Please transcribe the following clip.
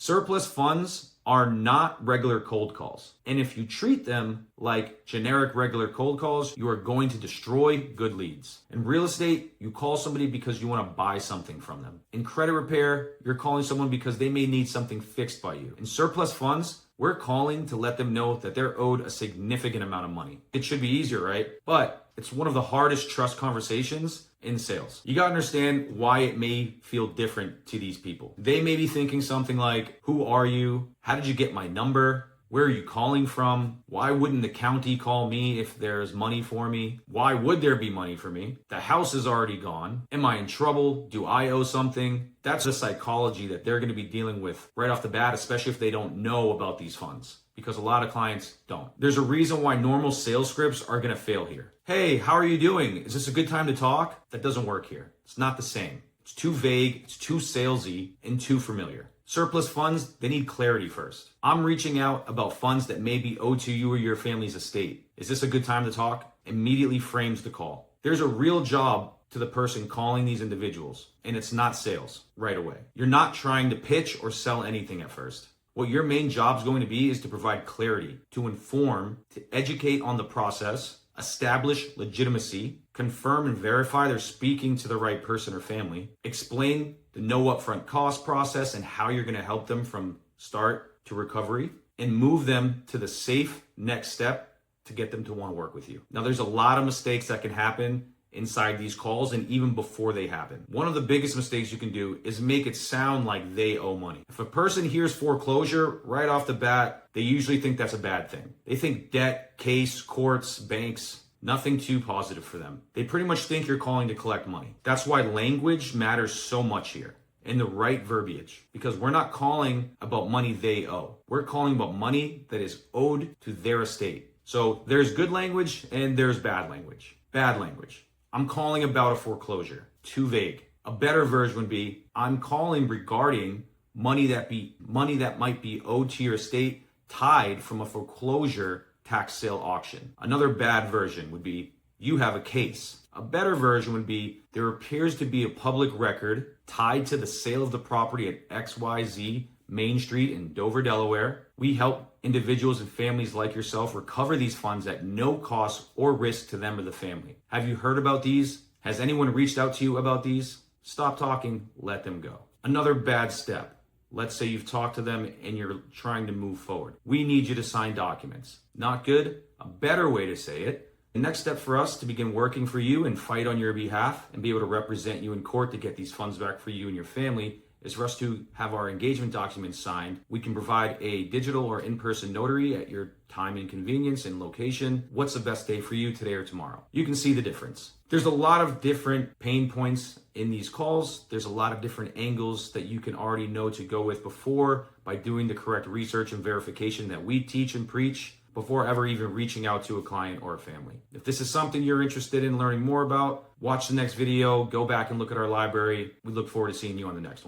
Surplus funds are not regular cold calls. And if you treat them like generic regular cold calls, you are going to destroy good leads. In real estate, you call somebody because you want to buy something from them. In credit repair, you're calling someone because they may need something fixed by you. In surplus funds, we're calling to let them know that they're owed a significant amount of money. It should be easier, right? But it's one of the hardest trust conversations in sales. You gotta understand why it may feel different to these people. They may be thinking something like, who are you? How did you get my number? Where are you calling from? Why wouldn't the county call me if there's money for me? Why would there be money for me? The house is already gone. Am I in trouble? Do I owe something? That's the psychology that they're going to be dealing with right off the bat, especially if they don't know about these funds, because a lot of clients don't. There's a reason why normal sales scripts are going to fail here. Hey, how are you doing? Is this a good time to talk? That doesn't work here. It's not the same. It's too vague, it's too salesy, and too familiar. Surplus funds, they need clarity first. I'm reaching out about funds that may be owed to you or your family's estate. Is this a good time to talk? Immediately frames the call. There's a real job to the person calling these individuals, and it's not sales right away. You're not trying to pitch or sell anything at first. What your main job is going to be is to provide clarity, to inform, to educate on the process, establish legitimacy, confirm and verify they're speaking to the right person or family, explain the no upfront cost process and how you're going to help them from start to recovery, and move them to the safe next step to get them to want to work with you. Now, there's a lot of mistakes that can happen inside these calls and even before they happen. One of the biggest mistakes you can do is make it sound like they owe money. If a person hears foreclosure right off the bat, they usually think that's a bad thing. They think debt, case, courts, banks, nothing too positive for them. They pretty much think you're calling to collect money. That's why language matters so much here, and the right verbiage, because we're not calling about money they owe. We're calling about money that is owed to their estate. So there's good language and there's bad language. Bad language. I'm calling about a foreclosure. Too vague. A better version would be, I'm calling regarding money that might be owed to your estate tied from a foreclosure tax sale auction. Another bad version would be, you have a case. A better version would be, there appears to be a public record tied to the sale of the property at XYZ Main Street in Dover, Delaware. We help individuals and families like yourself recover these funds at no cost or risk to them or the family. Have you heard about these? Has anyone reached out to you about these? Stop talking, let them go. Another bad step. Let's say you've talked to them and you're trying to move forward. We need you to sign documents. Not good? A better way to say it. The next step for us to begin working for you and fight on your behalf and be able to represent you in court to get these funds back for you and your family is for us to have our engagement documents signed. We can provide a digital or in-person notary at your time and convenience and location. What's the best day for you, today or tomorrow? You can see the difference. There's a lot of different pain points in these calls. There's a lot of different angles that you can already know to go with before by doing the correct research and verification that we teach and preach before ever even reaching out to a client or a family. If this is something you're interested in learning more about, watch the next video, go back and look at our library. We look forward to seeing you on the next one.